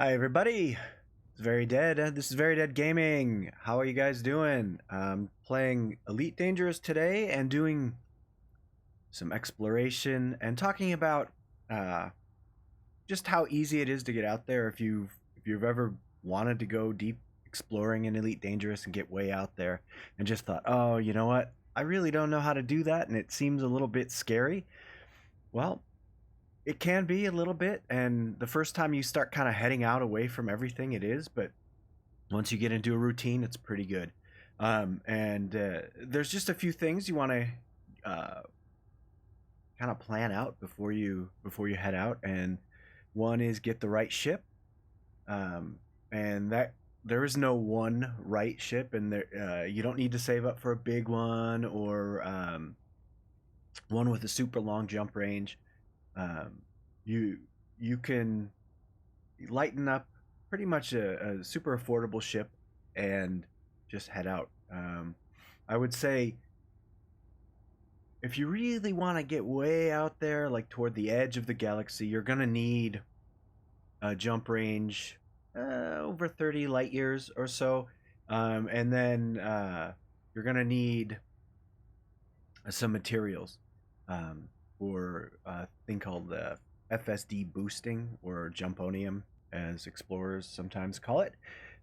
Hi everybody, it's Very Dead. This is Very Dead Gaming. How are you guys doing? Playing Elite Dangerous today and doing some exploration and talking about uh, just how easy it is to get out there. If you've ever wanted to go deep exploring in Elite Dangerous and get way out there and just thought, oh, you know what? I really don't know how to do that and it seems a little bit scary. Well, it can be a little bit, and the first time you start kind of heading out away from everything, it is, but once you get into a routine, it's pretty good. And there's just a few things you want to kind of plan out before you head out, and one is get the right ship, and that there is no one right ship, and there you don't need to save up for a big one or one with a super long jump range. Um, you you can lighten up pretty much a super affordable ship and just head out. I would say if you really want to get way out there, like toward the edge of the galaxy, you're gonna need a jump range over 30 light years or so, and then you're gonna need some materials for a thing called FSD boosting, or jumponium, as explorers sometimes call it.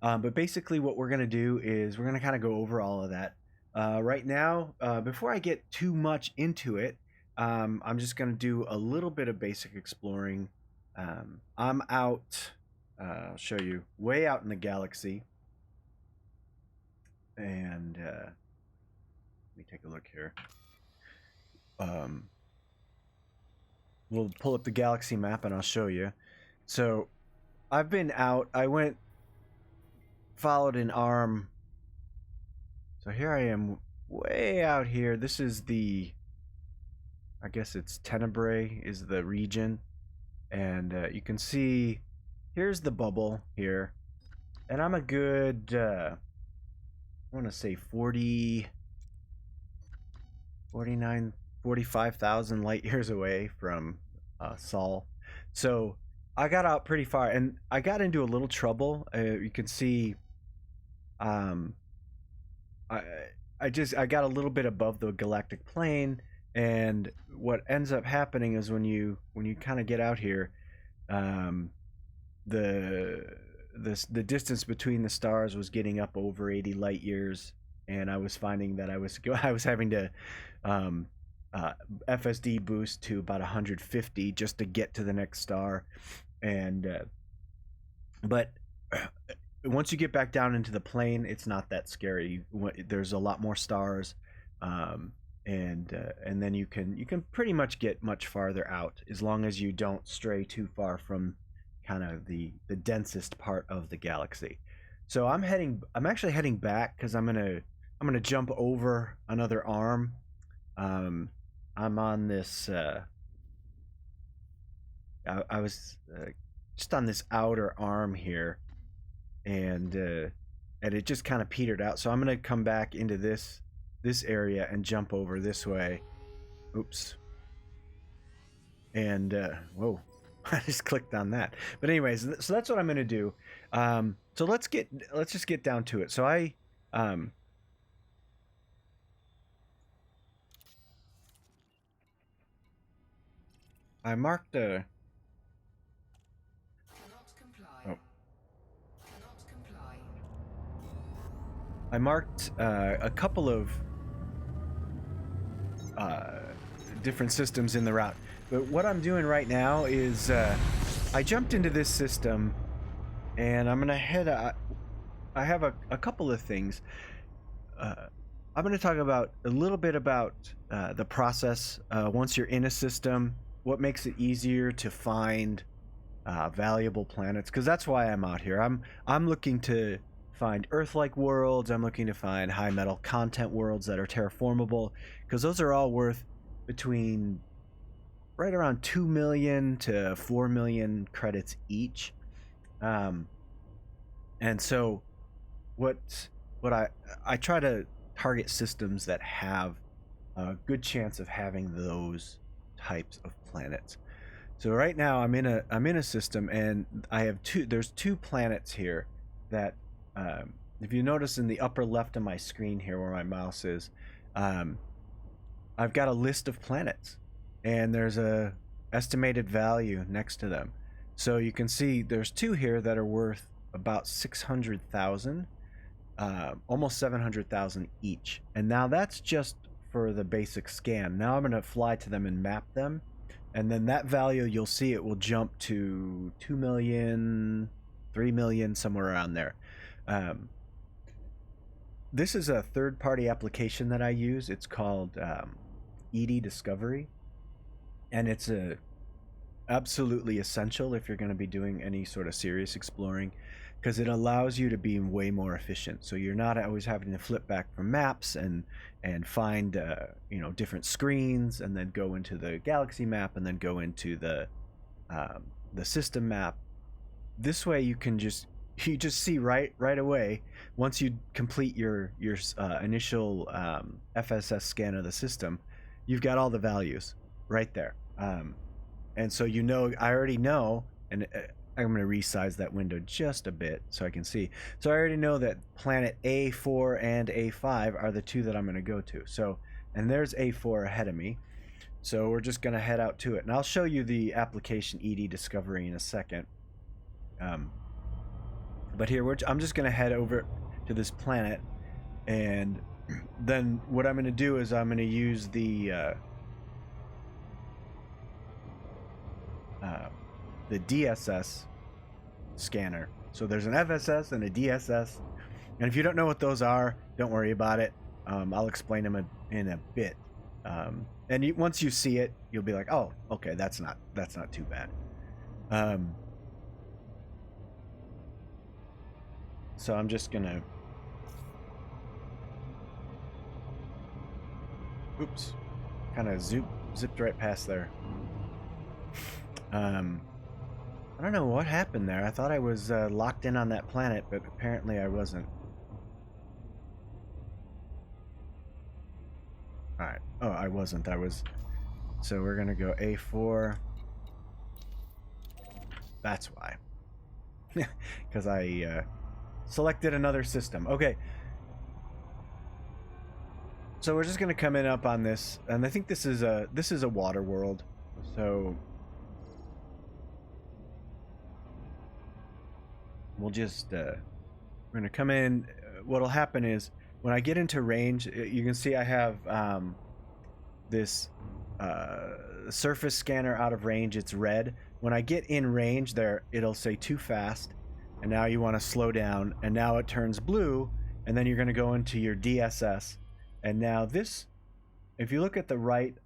But basically, what we're going to do is we're going to kind of go over all of that. Right now, before I get too much into it, I'm just going to do a little bit of basic exploring. I'm out, I'll show you, way out in the galaxy. And let me take a look here. We'll pull up the galaxy map and I'll show you. So I've been out. I followed an arm. So here I am way out here. This is I guess it's Tenebrae is the region. And you can see, here's the bubble here. And I'm a good, I want to say 45,000 light years away from Sol. So I got out pretty far, and I got into a little trouble. You can see, I I got a little bit above the galactic plane, and what ends up happening is when you kind of get out here, um, the the distance between the stars was getting up over 80 light years, and I was finding that I was having to um, uh, FSD boost to about 150 just to get to the next star, and but once you get back down into the plane, it's not that scary. There's a lot more stars, um, and then you can pretty much get much farther out as long as you don't stray too far from kind of the densest part of the galaxy. So I'm actually heading back because I'm gonna jump over another arm. Um, I'm on this. I was just on this outer arm here, and it just kind of petered out. So I'm gonna come back into this area and jump over this way. Oops. And whoa, I just clicked on that. But anyways, so that's what I'm gonna do. So let's just get down to it. So um, I marked a. Oh. I marked a couple of different systems in the route. But what I'm doing right now is I jumped into this system, and I'm gonna head. I have a couple of things. I'm gonna talk about a little bit about the process once you're in a system. What makes it easier to find valuable planets? Because that's why I'm out here. I'm looking to find Earth-like worlds. I'm looking to find high metal content worlds that are terraformable, because those are all worth between right around 2 million to 4 million credits each. And so what I try to target systems that have a good chance of having those types of planets. So right now I'm in a system, and I have there's two planets here that, if you notice in the upper left of my screen here where my mouse is, um, I've got a list of planets, and there's a estimated value next to them. So you can see there's two here that are worth about 600,000, almost 700,000 each. And now that's just for the basic scan. Now I'm going to fly to them and map them, and then that value, you'll see it will jump to 2 million, 3 million, somewhere around there. This is a third-party application that I use. It's called ED Discovery, and it's absolutely essential if you're going to be doing any sort of serious exploring, because it allows you to be way more efficient. So you're not always having to flip back from maps and find different screens, and then go into the galaxy map, and then go into the system map. This way you just see right away, once you complete your initial FSS scan of the system, you've got all the values right there. And so I already know, and I'm going to resize that window just a bit so I can see. So I already know that planet A4 and A5 are the two that I'm going to go to. So, and there's A4 ahead of me. So we're just going to head out to it. And I'll show you the application ED Discovery in a second. But here, I'm just going to head over to this planet. And then what I'm going to do is I'm going to use the DSS scanner. So there's an FSS and a DSS, and if you don't know what those are, don't worry about it. I'll explain them in a bit, and once you see it, you'll be like, oh, okay, that's not too bad. So I'm just gonna, oops, kind of zipped right past there. I don't know what happened there. I thought I was locked in on that planet, but apparently I wasn't. Alright. Oh, I wasn't. I was. So we're going to go A4. That's why. Because I selected another system. Okay. So we're just going to come in up on this, and I think this is a water world. So we'll just we're gonna come in. What'll happen is when I get into range, you can see I have this surface scanner out of range. It's red. When I get in range there, it'll say too fast, and now you want to slow down, and now it turns blue, and then you're going to go into your DSS. And now this, if you look at the right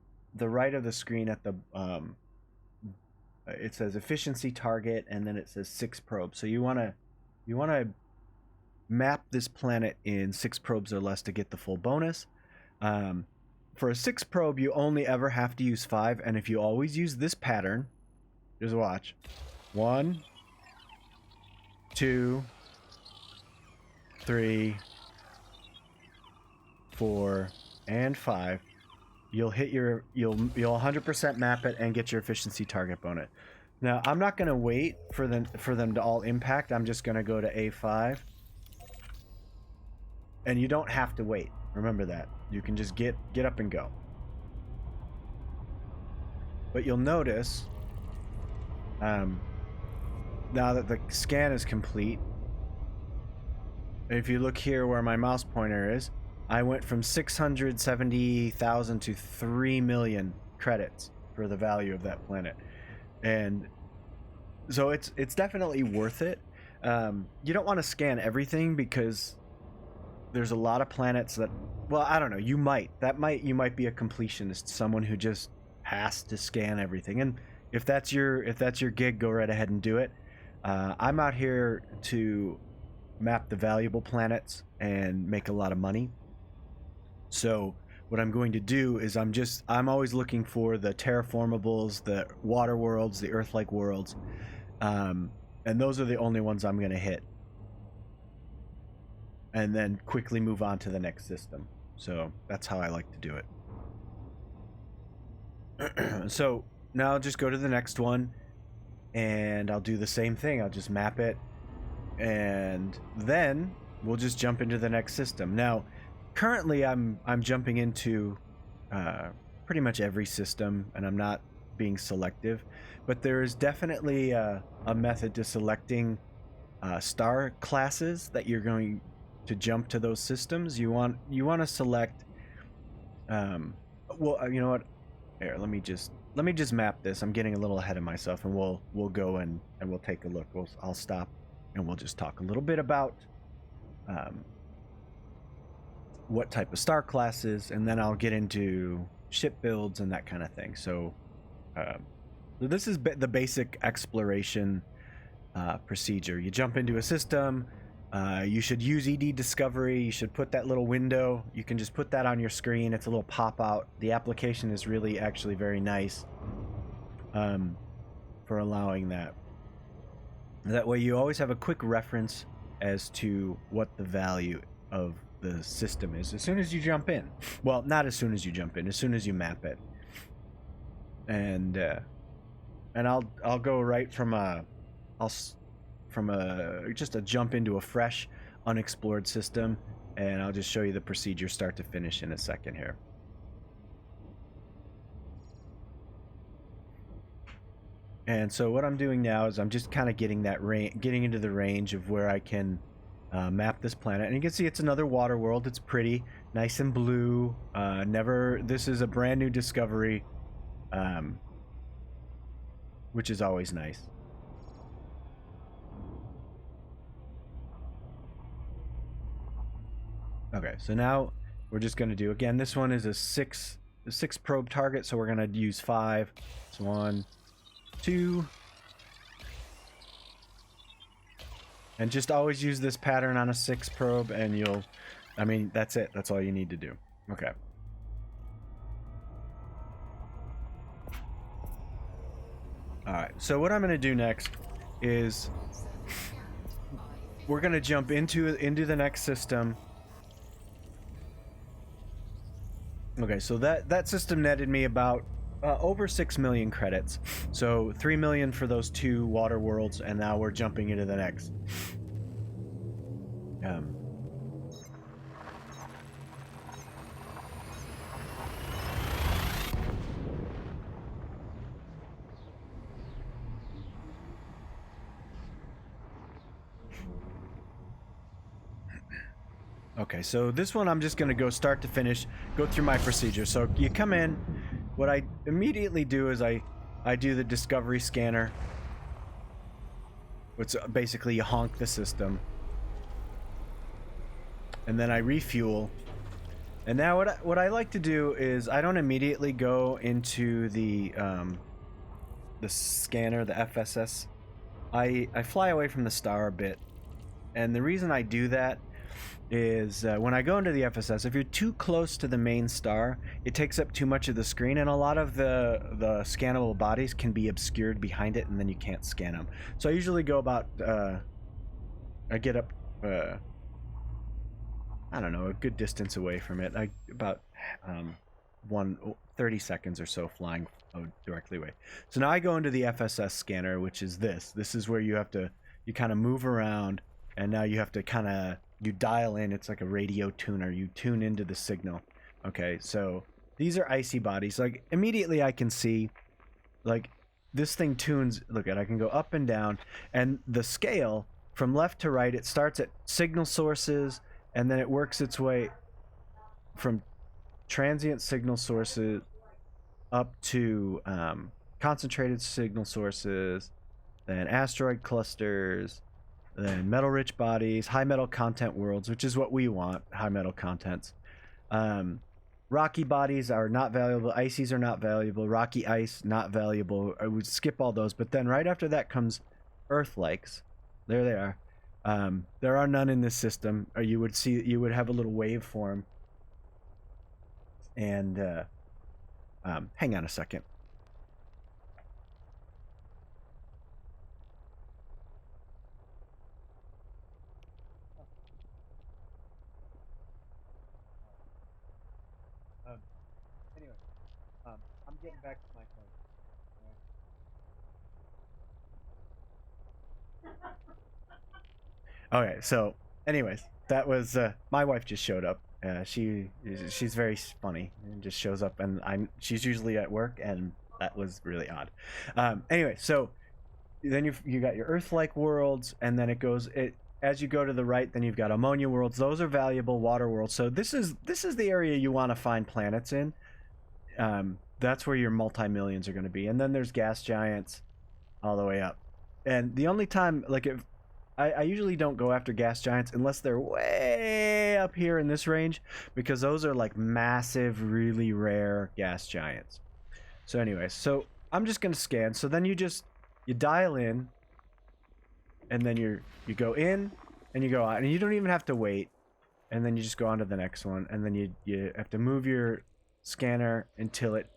of the screen at the it says efficiency target, and then it says 6 probes. So you want to map this planet in 6 probes or less to get the full bonus. For a 6 probe, you only ever have to use 5, and if you always use this pattern, just watch. 1, 2, 3, 4, and 5. You'll 100% map it and get your efficiency target bonus. Now, I'm not going to wait for them to all impact. I'm just going to go to A5. And you don't have to wait. Remember that. You can just get up and go. But you'll notice, now that the scan is complete, if you look here where my mouse pointer is, I went from 670,000 to 3 million credits for the value of that planet. And so it's definitely worth it. You don't want to scan everything because there's a lot of planets that, well, I don't know, you might be a completionist, someone who just has to scan everything. And if that's your gig, go right ahead and do it. I'm out here to map the valuable planets and make a lot of money. So what I'm going to do is I'm always looking for the terraformables, the water worlds, the Earth-like worlds, and those are the only ones I'm going to hit, and then quickly move on to the next system. So that's how I like to do it. So now I'll just go to the next one, and I'll do the same thing. I'll just map it, and then we'll just jump into the next system. Now, currently, I'm jumping into pretty much every system, and I'm not being selective, but there is definitely a method to selecting star classes that you're going to jump to those systems. You want to select. Well, you know what? Here, let me just map this. I'm getting a little ahead of myself, and we'll go and we'll take a look. I'll stop, and we'll just talk a little bit about what type of star classes, and then I'll get into ship builds and that kind of thing. So this is the basic exploration procedure. You jump into a system. You should use ED Discovery. You should put that little window. You can just put that on your screen. It's a little pop out. The application is really actually very nice for allowing that. That way you always have a quick reference as to what the value of the system is as soon as you jump in. Well, not as soon as you jump in, as soon as you map it. And I'll go right from just a jump into a fresh unexplored system, and I'll just show you the procedure start to finish in a second here. And so what I'm doing now is I'm just kind of getting into the range of where I can map this planet. And you can see it's another water world. It's pretty nice and blue. This is a brand new discovery, which is always nice. Okay, so now we're just going to do, again, this one is a six probe target, so we're going to use 5. So 1, 2. And just always use this pattern on a 6 probe, and that's it. That's all you need to do. Okay. Alright, so what I'm going to do next is we're going to jump into the next system. Okay, so that system netted me about over 6 million credits. So 3 million for those 2 water worlds, and now we're jumping into the next. Okay, so this one I'm just going to go start to finish, go through my procedure. So you come in, what I immediately do is I do the discovery scanner, which basically you honk the system. And then I refuel. And now what I like to do is I don't immediately go into the scanner, the FSS. I fly away from the star a bit. And the reason I do that is when I go into the FSS, if you're too close to the main star, it takes up too much of the screen, and a lot of the scannable bodies can be obscured behind it, and then you can't scan them. So I usually go about, I get up, I don't know, a good distance away from it. About 30 seconds or so flying directly away. So now I go into the FSS scanner, which is this. This is where you kind of move around, and now you have to you dial in. It's like a radio tuner. You tune into the signal. Okay, so these are icy bodies. Like, immediately I can see, like, this thing tunes. Look at, I can go up and down, and the scale from left to right, it starts at signal sources, and then it works its way from transient signal sources up to concentrated signal sources, then asteroid clusters, then metal-rich bodies, high metal content worlds, which is what we want, high metal contents. Rocky bodies are not valuable. Ices are not valuable. Rocky ice, not valuable. I would skip all those. But then right after that comes Earth-likes. There they are. There are none in this system. Or you would have a little waveform. And hang on a second. Anyway, I'm getting back to my phone. Okay, so anyways, that was my wife just showed up. She's very funny and just shows up, and she's usually at work, and that was really odd. Anyway, so then you got your Earth-like worlds, and then it goes it as you go to the right. Then you've got ammonia worlds. Those are valuable water worlds. So this is the area you want to find planets in. That's where your multi-millions are going to be, and then there's gas giants all the way up. And the only time, like, if I usually don't go after gas giants unless they're way up here in this range, because those are like massive, really rare gas giants. So anyways, so I'm just gonna scan. So then you dial in, and then you go in and you go out, and you don't even have to wait. And then you just go on to the next one, and then you have to move your scanner until it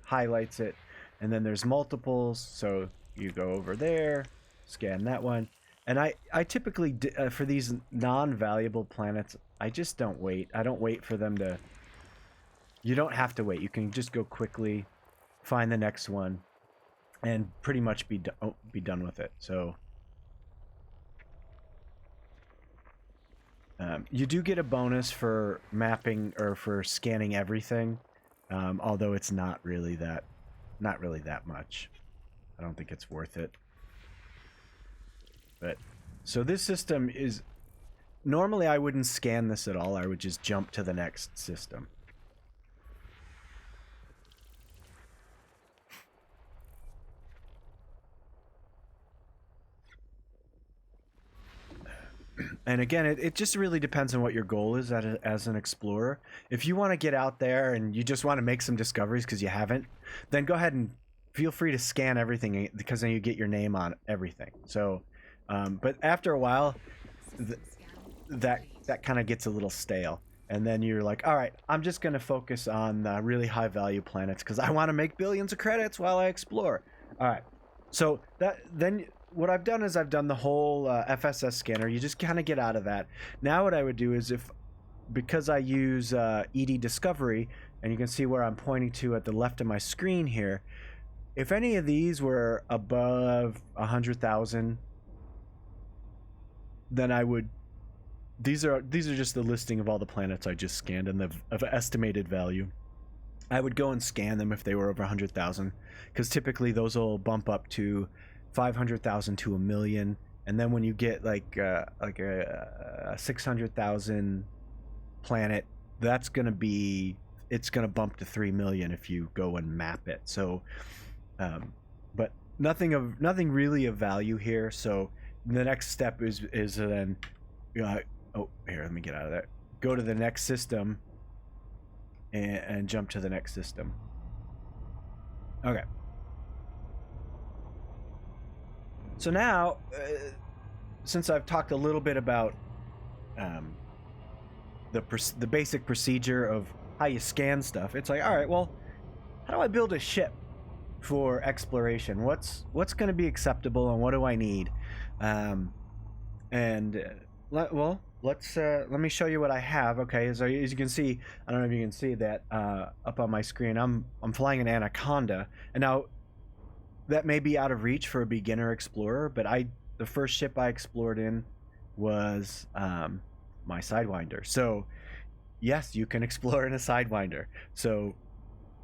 highlights it, and then there's multiples. So you go over there, scan that one. And I typically, for these non-valuable planets, I just don't wait. I don't wait for them to... You don't have to wait. You can just go quickly, find the next one, and pretty much be done with it. So you do get a bonus for mapping or for scanning everything, although it's not really that much. I don't think it's worth it. But so this system is... Normally I wouldn't scan this at all. I would just jump to the next system. And again, it just really depends on what your goal is as an explorer. If you want to get out there and you just want to make some discoveries because you haven't, then go ahead and feel free to scan everything, because then you get your name on everything. So... but after a while, that kind of gets a little stale, and then you're like, all right, I'm just going to focus on really high value planets because I want to make billions of credits while I explore. All right, so then what I've done is I've done the whole FSS scanner. You just kind of get out of that. Now what I would do is, because I use ED Discovery, and you can see where I'm pointing to at the left of my screen here, if any of these were above 100,000, then I would... These are just the listing of all the planets I just scanned and of estimated value. I would go and scan them if they were over 100,000, because typically those will bump up to 500,000 to 1 million, and then when you get like a 600,000 planet, it's gonna bump to 3 million if you go and map it. So, but nothing really of value here. So the next step is then, oh, here, let me get out of there. Go to the next system and jump to the next system. Okay. So now, since I've talked a little bit about the basic procedure of how you scan stuff, it's like, all right, well, how do I build a ship for exploration? What's going to be acceptable, and what do I need? Let me show you what I have. Okay, as you can see, I don't know if you can see that up on my screen. I'm flying an Anaconda, and now that may be out of reach for a beginner explorer, but the first ship I explored in was my Sidewinder. So yes, you can explore in a Sidewinder. So,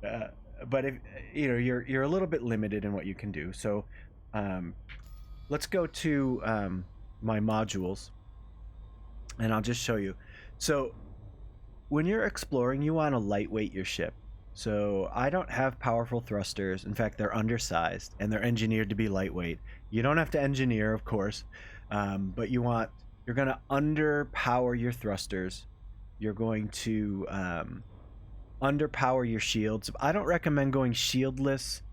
but if you're a little bit limited in what you can do. So, let's go to my modules, and I'll just show you. So when you're exploring, you want to lightweight your ship. So I don't have powerful thrusters. In fact, they're undersized, and they're engineered to be lightweight. You don't have to engineer, of course, but you're going to underpower your thrusters. You're going to underpower your shields. I don't recommend going shieldless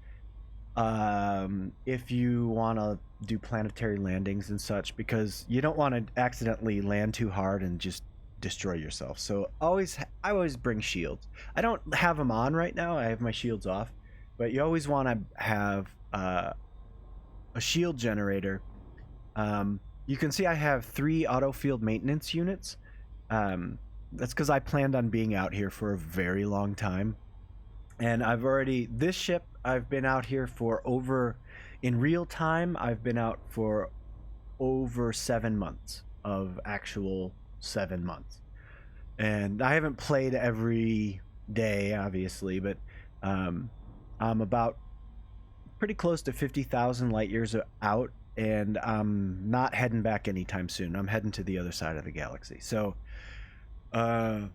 if you want to do planetary landings and such, because you don't want to accidentally land too hard and just destroy yourself. So I always bring shields. I don't have them on right now. I have my shields off, but you always want to have a shield generator. You can see I have 3 auto field maintenance units. That's because I planned on being out here for a very long time, and this ship I've been out here for in real time, I've been out for over 7 months of actual 7 months. And I haven't played every day, obviously, but I'm about pretty close to 50,000 light years out, and I'm not heading back anytime soon. I'm heading to the other side of the galaxy. So, and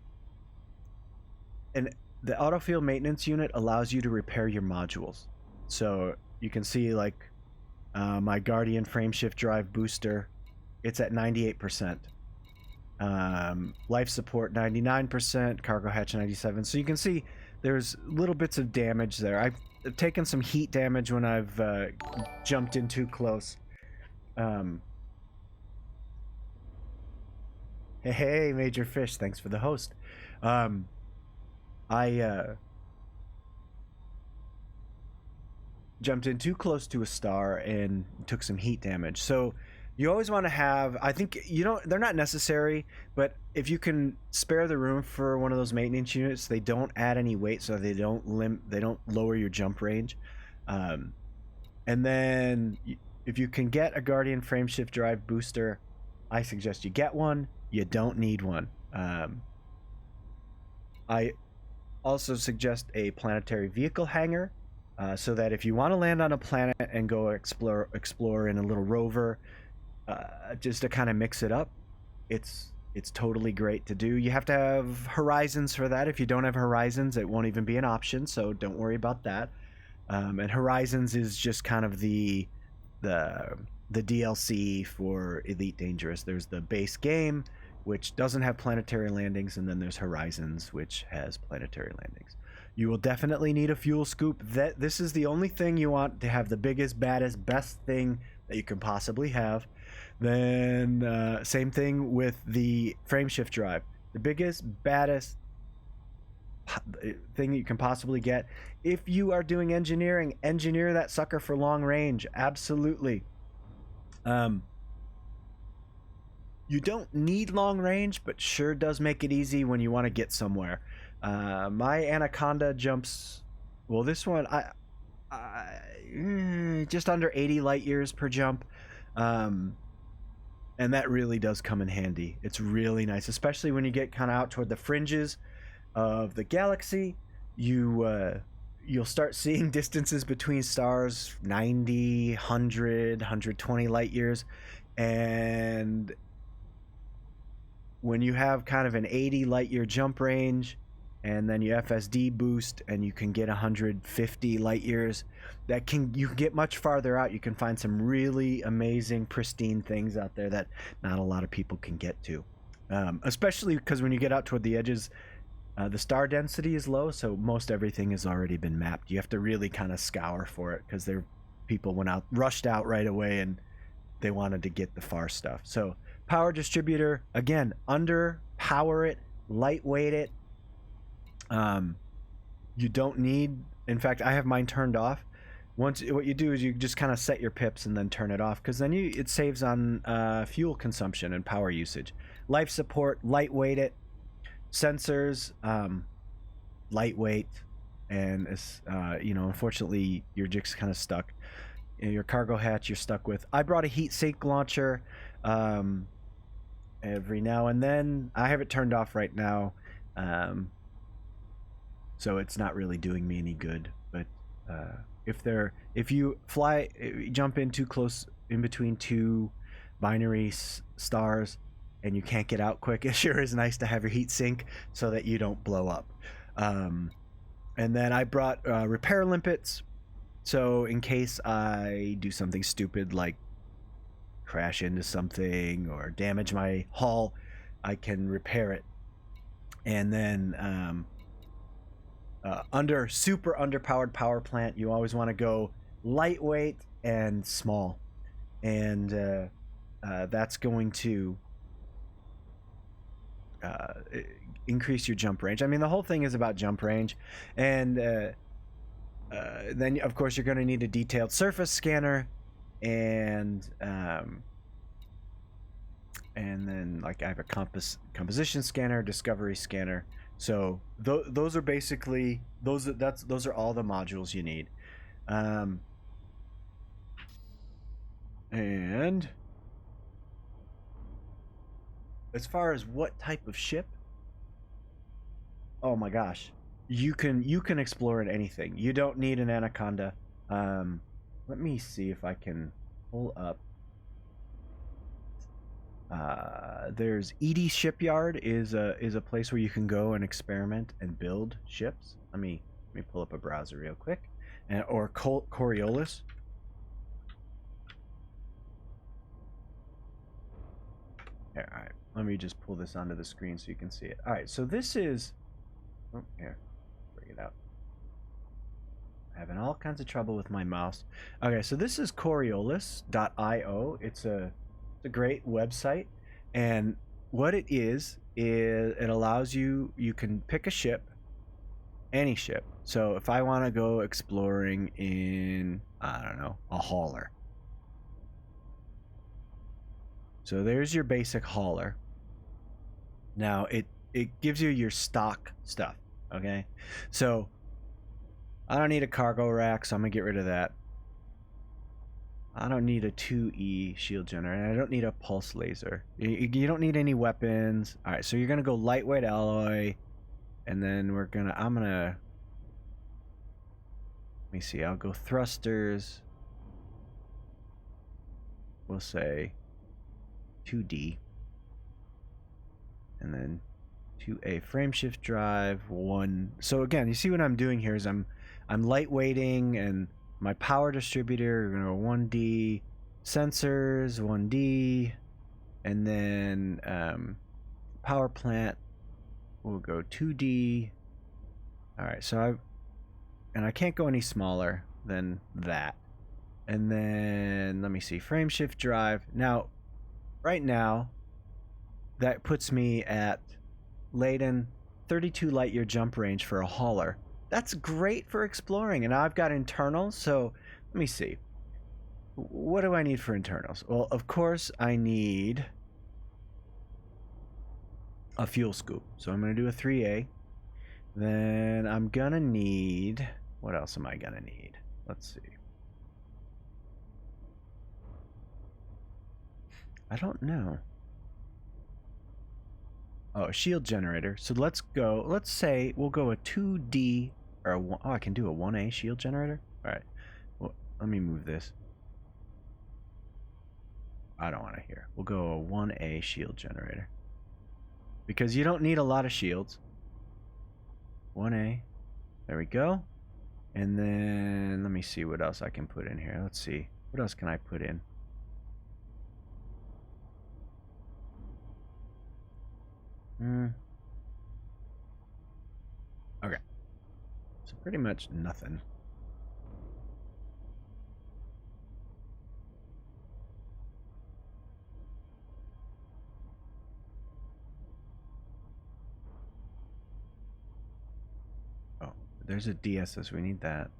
the autofield maintenance unit allows you to repair your modules. So you can see, like, my Guardian frameshift drive booster, it's at 98%. Life support 99%, cargo hatch 97. So you can see there's little bits of damage there. I've taken some heat damage when I've jumped in too close. Hey, Major Fish, thanks for the host. I jumped in too close to a star and took some heat damage. So you always want to have, I think, they're not necessary, but if you can spare the room for one of those maintenance units, they don't add any weight, so they don't lower your jump range. And then if you can get a Guardian frameshift drive booster, I suggest you get one. You don't need one. I also suggest a planetary vehicle hangar, so that if you want to land on a planet and go explore in a little rover, just to kind of mix it up, it's totally great to do. You have to have horizons for that. If you don't have horizons, it won't even be an option, so don't worry about that. And horizons is just kind of the DLC for Elite Dangerous. There's the base game, which doesn't have planetary landings, and then there's Horizons, which has planetary landings. You will definitely need a fuel scoop. This is the only thing you want to have, the biggest, baddest, best thing that you can possibly have. Then same thing with the frameshift drive. The biggest, baddest thing that you can possibly get. If you are doing engineering, engineer that sucker for long range. Absolutely. You don't need long range, but sure does make it easy when you want to get somewhere. My Anaconda jumps, well, this one, just under 80 light years per jump. And that really does come in handy. It's really nice, especially when you get kind of out toward the fringes of the galaxy. You'll start seeing distances between stars 90, 100, 120 light years. And when you have kind of an 80 light year jump range, and then you FSD boost, and you can get 150 light years, you can get much farther out. You can find some really amazing, pristine things out there that not a lot of people can get to. Especially because when you get out toward the edges, the star density is low, so most everything has already been mapped. You have to really kind of scour for it, because people rushed out right away, and they wanted to get the far stuff. So power distributor, again, underpower it, lightweight it. You don't need, in fact, I have mine turned off. What you do is you just kind of set your pips and then turn it off, because then it saves on fuel consumption and power usage. Life support, lightweight it. Sensors, lightweight, and unfortunately your jig's kind of stuck. Your cargo hatch you're stuck with. I brought a heat sink launcher every now and then. I have it turned off right now, so it's not really doing me any good. But if you jump in too close in between two binary stars and you can't get out quick, it sure is nice to have your heat sink so that you don't blow up. And then I brought repair limpets, so in case I do something stupid like crash into something or damage my hull, I can repair it. And then super underpowered power plant, you always want to go lightweight and small, and that's going to increase your jump range. I mean, the whole thing is about jump range. And then of course you're going to need a detailed surface scanner, and then, like, I have a composition scanner, discovery scanner. So those are basically those are all the modules you need. And as far as what type of ship, oh my gosh, you can explore in anything. You don't need an anaconda. Let me see if I can pull up. There's Edie Shipyard is a place where you can go and experiment and build ships. Let me pull up a browser real quick, and or Coriolis. Here, all right. Let me just pull this onto the screen so you can see it. All right, so this is. Oh, here, bring it out. Having all kinds of trouble with my mouse. Okay, so this is Coriolis.io. It's a great website, and what it is it allows you can pick a ship, any ship. So if I want to go exploring in, I don't know, a hauler. So there's your basic hauler. Now it gives you your stock stuff, okay? So I don't need a cargo rack, so I'm gonna get rid of that. I don't need a 2E shield generator. I don't need a pulse laser. You don't need any weapons. All right, so you're gonna go lightweight alloy, and then I'm gonna. Let me see. I'll go thrusters. We'll say 2D, and then 2A frameshift drive 1. So again, you see what I'm doing here is I'm lightweighting, and my power distributor, we're gonna go 1D, sensors 1D, and then power plant we'll go 2D. All right, so I can't go any smaller than that. And then let me see, frameshift drive. Now, right now, that puts me at Leyden 32 light year jump range for a hauler. That's great for exploring. And I've got internals, so let me see. What do I need for internals? Well, of course, I need a fuel scoop. So I'm going to do a 3A. Then I'm going to need... What else am I going to need? Let's see. I don't know. Oh, a shield generator. So let's go. Let's say we'll go a 2D or a 1. Oh, I can do a 1A shield generator. All right. Well, let me move this. I don't want to hear. We'll go a 1A shield generator because you don't need a lot of shields. 1A. There we go. And then let me see what else I can put in here. Let's see. What else can I put in? Okay. So pretty much nothing. Oh, there's a DSS. We need that.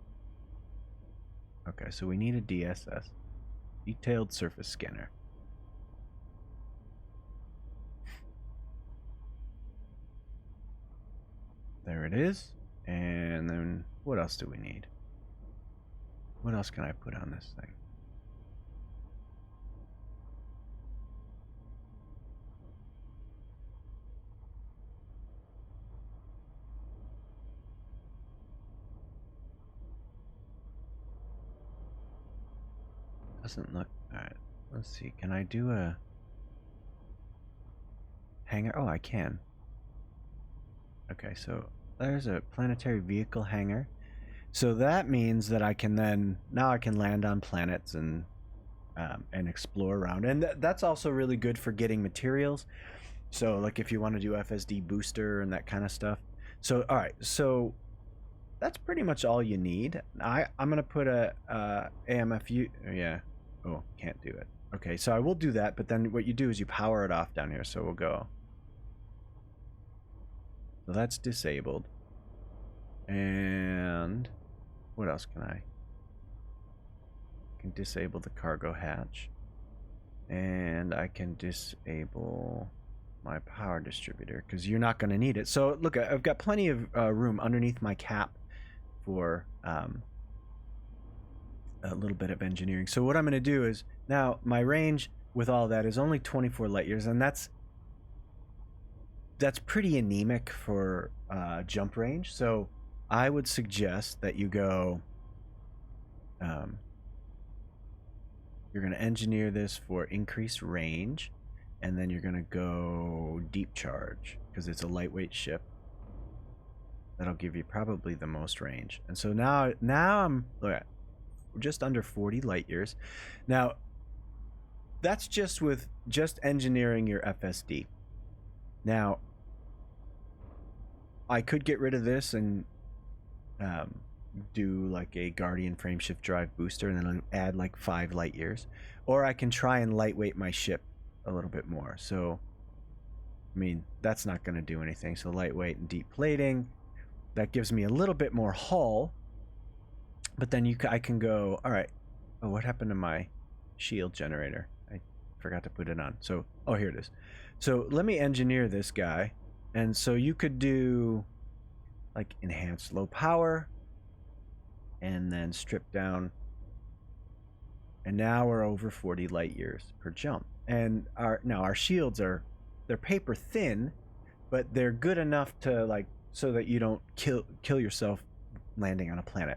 Okay, so we need a DSS. Detailed surface scanner. There it is. And then what else do we need? What else can I put on this thing? Doesn't look... Alright, let's see. Can I do a hangar? Oh, I can. Okay, so there's a planetary vehicle hangar. So that means that I can then... Now I can land on planets and explore around. And that's also really good for getting materials. So, like, if you want to do FSD booster and that kind of stuff. So, all right. So, that's pretty much all you need. I'm going to put a AMFU... Yeah. Oh, can't do it. Okay, so I will do that. But then what you do is you power it off down here. So, we'll go... So that's disabled. And what else can I can disable the cargo hatch. And I can disable my power distributor because you're not going to need it. So look, I've got plenty of room underneath my cap for a little bit of engineering. So what I'm going to do is now my range with all that is only 24 light years, and that's that's pretty anemic for jump range. So I would suggest that you go. You're going to engineer this for increased range, and then you're going to go deep charge because it's a lightweight ship. That'll give you probably the most range. And so now I'm just under 40 light years. Now, that's just with engineering your FSD. Now, I could get rid of this and do like a Guardian frameshift drive booster and then add like 5 light years, or I can try and lightweight my ship a little bit more. So I mean, that's not going to do anything. So lightweight and deep plating, that gives me a little bit more hull, but then I can go, all right, oh, what happened to my shield generator? I forgot to put it on. So oh, here it is. So let me engineer this guy. And so you could do like enhanced low power and then strip down, and now we're over 40 light years per jump. And our shields they're paper thin, but they're good enough to like so that you don't kill yourself landing on a planet.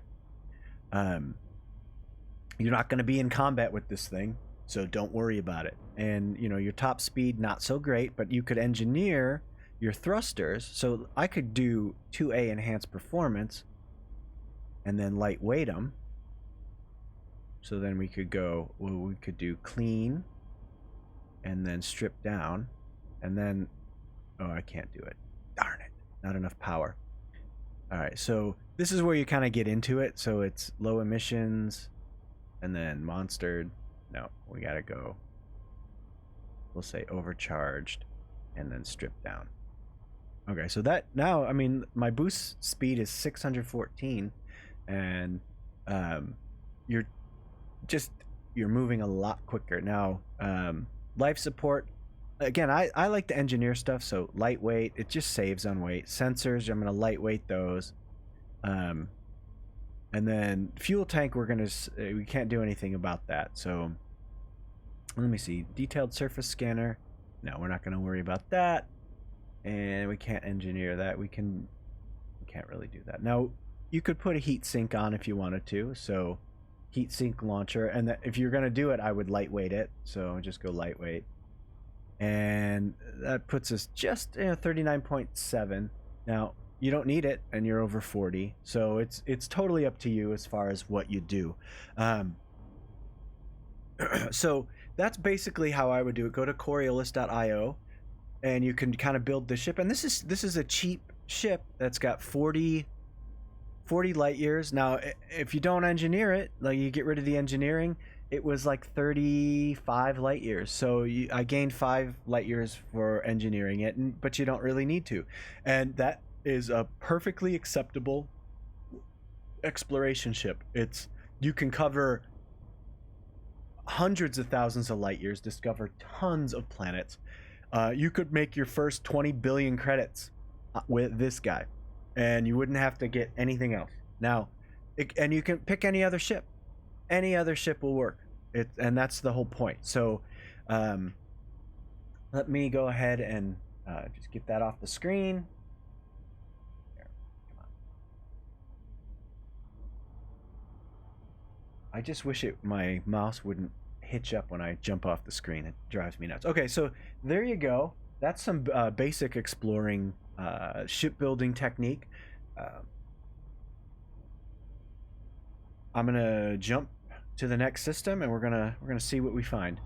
You're not going to be in combat with this thing, so don't worry about it. And you know, your top speed not so great, but you could engineer your thrusters. So I could do 2A enhanced performance and then lightweight them. So then we could go, well, we could do clean and then strip down, and then, oh, I can't do it. Darn it. Not enough power. All right, so this is where you kind of get into it. So it's low emissions and then monstered. No, we got to go, we'll say overcharged and then stripped down. Okay, so that now, I mean, my boost speed is 614, and you're moving a lot quicker now. Life support, again, I like to engineer stuff, so lightweight, it just saves on weight. Sensors, I'm going to lightweight those, and then fuel tank, we can't do anything about that. So let me see, detailed surface scanner, no, we're not going to worry about that. And we can't engineer that. We can't really do that. Now, you could put a heat sink on if you wanted to. So, heat sink launcher. And if you're going to do it, I would lightweight it. So, just go lightweight. And that puts us just 39.7. Now, you don't need it, and you're over 40. So, it's totally up to you as far as what you do. So, that's basically how I would do it. Go to Coriolis.io. And you can kind of build the ship. And this is a cheap ship that's got 40 light years. Now, if you don't engineer it, like you get rid of the engineering, it was like 35 light years. So I gained 5 light years for engineering it, but you don't really need to. And that is a perfectly acceptable exploration ship. You can cover hundreds of thousands of light years, discover tons of planets. You could make your first 20 billion credits with this guy, and you wouldn't have to get anything else. Now, and you can pick any other ship. Any other ship will work. And that's the whole point. So, let me go ahead and just get that off the screen. There, come on. I just wish my mouse wouldn't hitch up when I jump off the screen. It drives me nuts. Okay, so there you go. That's some basic exploring shipbuilding technique. I'm gonna jump to the next system, and we're gonna see what we find.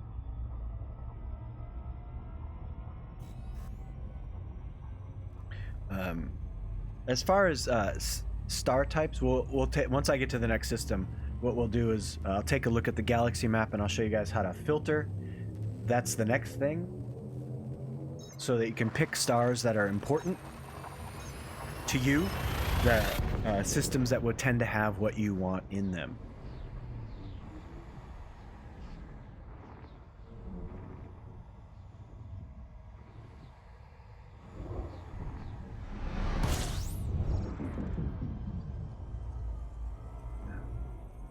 As far as star types, we'll take once I get to the next system. What we'll do is I'll take a look at the galaxy map, and I'll show you guys how to filter. That's the next thing, so that you can pick stars that are important to you, the systems that would tend to have what you want in them.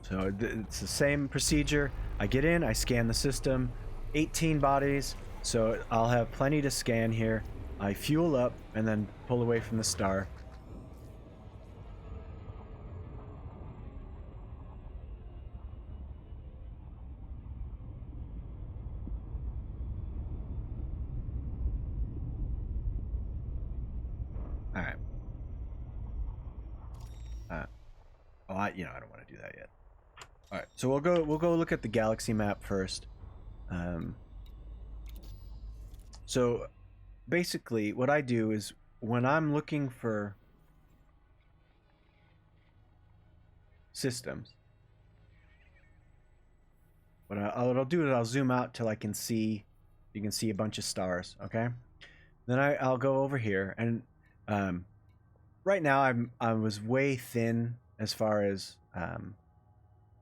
So it's the same procedure. I get in, I scan the system, 18 bodies, so I'll have plenty to scan here. I fuel up and then pull away from the star. All right. I don't want to do that yet. All right, so we'll go look at the galaxy map first. So basically, what I do is when I'm looking for systems, what I'll do is I'll zoom out till I can see. You can see a bunch of stars. Okay. Then I'll go over here, and right now I was way thin as far as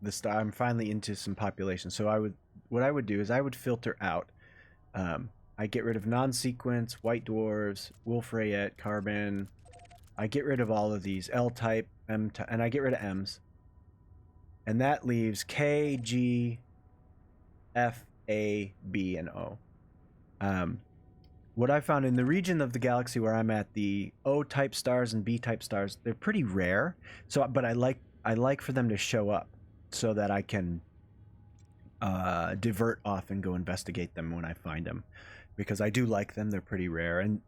the star. I'm finally into some population, so what I would do is I would filter out. I get rid of non-sequence, white dwarves, Wolf Rayet, carbon. I get rid of all of these L-type, M-type, and I get rid of M's, and that leaves K, G, F, A, B, and O. What I found in the region of the galaxy where I'm at, the O-type stars and B-type stars, they're pretty rare. So, but I like for them to show up so that I can divert off and go investigate them when I find them, because I do like them. They're pretty rare, and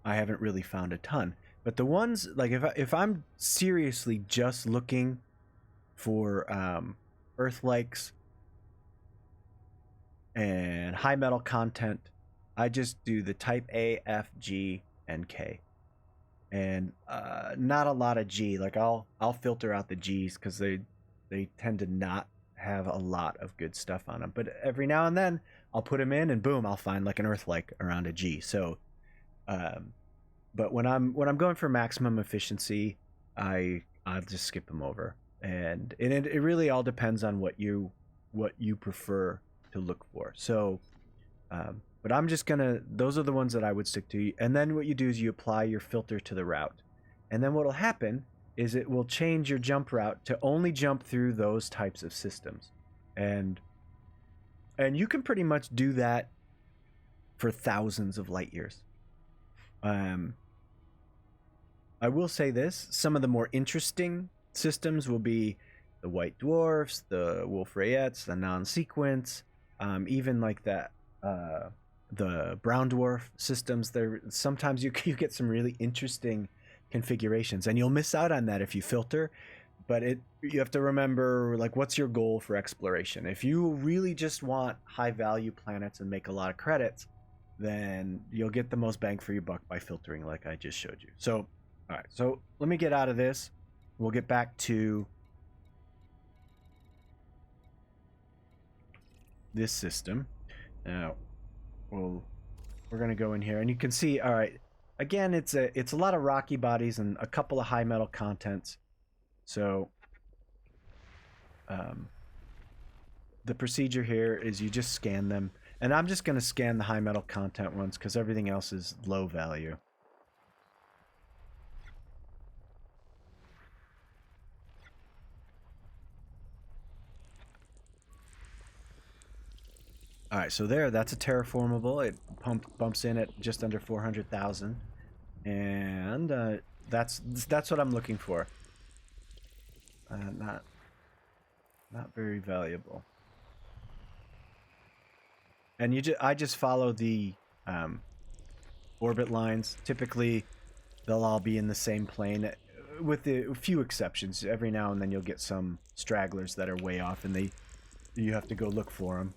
I haven't really found a ton. But the ones, like, if I'm seriously just looking for Earth-likes and high metal content, I just do the type A, F, G, and K, and not a lot of G. Like I'll filter out the G's because they tend to not have a lot of good stuff on them. But every now and then I'll put them in, and boom, I'll find like an Earth-like around a G. So, but when I'm going for maximum efficiency, I'll just skip them over, and it really all depends on what you prefer to look for. So, but I'm just those are the ones that I would stick to. And then what you do is you apply your filter to the route, and then what will happen is it will change your jump route to only jump through those types of systems, and you can pretty much do that for thousands of light years. I will say this: some of the more interesting systems will be the white dwarfs, the Wolf Rayets, the non-sequence, even like that, the brown dwarf systems. There sometimes you get some really interesting configurations, and you'll miss out on that if you filter. But you have to remember, like, what's your goal for exploration? If you really just want high value planets and make a lot of credits, then you'll get the most bang for your buck by filtering like I just showed you. So, all right, so let me get out of this. We'll get back to this system. Now, we're gonna go in here, and you can see, all right, again, it's a lot of rocky bodies and a couple of high metal contents. So, the procedure here is you just scan them, and I'm just gonna scan the high metal content ones because everything else is low value. All right, so that's a terraformable. It bumps in at just under 400,000, and that's what I'm looking for. Not very valuable. And I just follow the orbit lines. Typically, they'll all be in the same plane, with a few exceptions. Every now and then you'll get some stragglers that are way off, and you have to go look for them.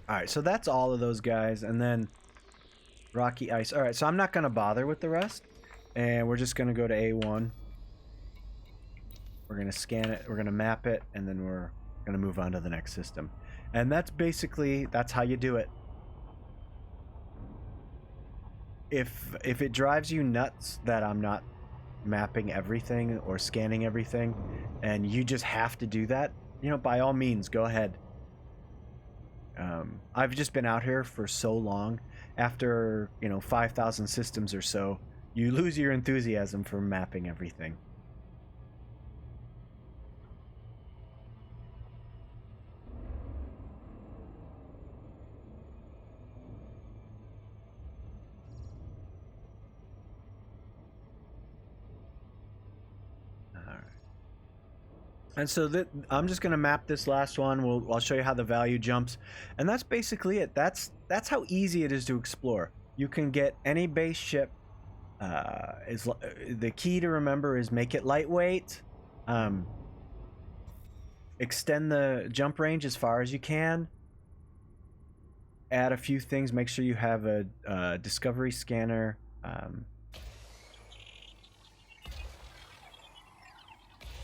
Alright, so that's all of those guys, and then rocky ice. Alright, so I'm not going to bother with the rest, and we're just going to go to A1. We're going to scan it, we're going to map it, and then we're going to move on to the next system. And that's how you do it. If it drives you nuts that I'm not mapping everything or scanning everything, and you just have to do that, by all means, go ahead. I've just been out here for so long. After 5,000 systems or so, you lose your enthusiasm for mapping everything. And so I'm just going to map this last one. I'll show you how the value jumps, and that's basically it. That's how easy it is to explore. You can get any base ship. The key to remember is make it lightweight. Extend the jump range as far as you can. Add a few things. Make sure you have a discovery scanner.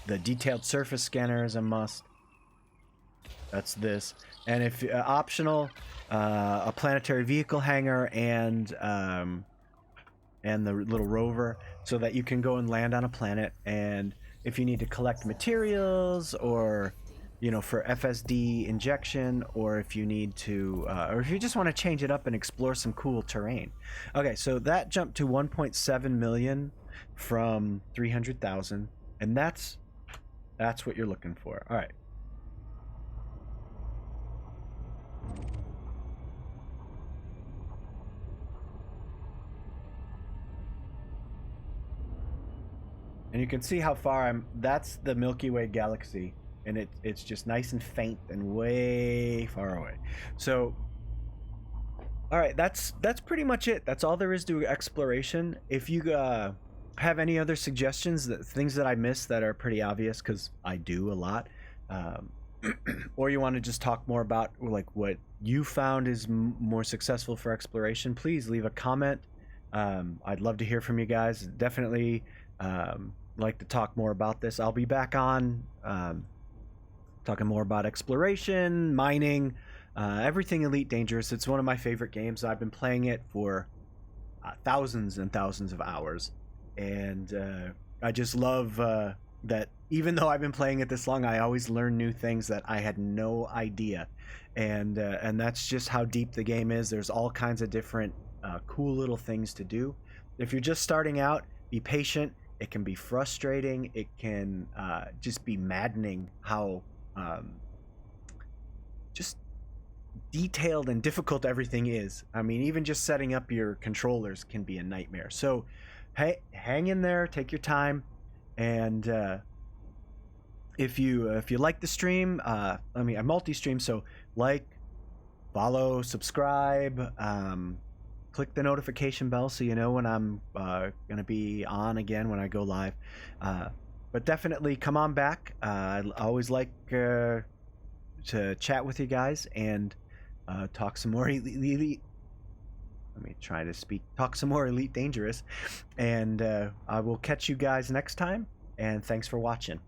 The detailed surface scanner is a must. That's this. And if optional, a planetary vehicle hangar and the little rover, so that you can go and land on a planet. And if you need to collect materials, or for FSD injection, or if you need to, or if you just want to change it up and explore some cool terrain. Okay, so that jumped to 1.7 million from 300,000, and that's what you're looking for. All right. And you can see how far that's the Milky Way galaxy, and it's just nice and faint and way far away. So all right, that's pretty much it. That's all there is to exploration. If you have any other suggestions, things that I missed that are pretty obvious, because I do a lot, or you want to just talk more about like what you found is more successful for exploration, please leave a comment. I'd love to hear from you guys. Definitely like to talk more about this. I'll be back on talking more about exploration, mining, everything Elite Dangerous. It's one of my favorite games. I've been playing it for thousands and thousands of hours, and I just love that even though I've been playing it this long, I always learn new things that I had no idea, and that's just how deep the game is. There's all kinds of different cool little things to do. If you're just starting out, be patient. It can be frustrating. It can just be maddening how just detailed and difficult everything is. I mean, even just setting up your controllers can be a nightmare. So hey, hang in there, take your time, and if you like the stream, I multi-stream, so like, follow, subscribe, click the notification bell so you know when I'm gonna be on again when I go live. But definitely come on back. I always like to chat with you guys and talk some more elite. Let me try to talk some more Elite Dangerous, and I will catch you guys next time. And thanks for watching.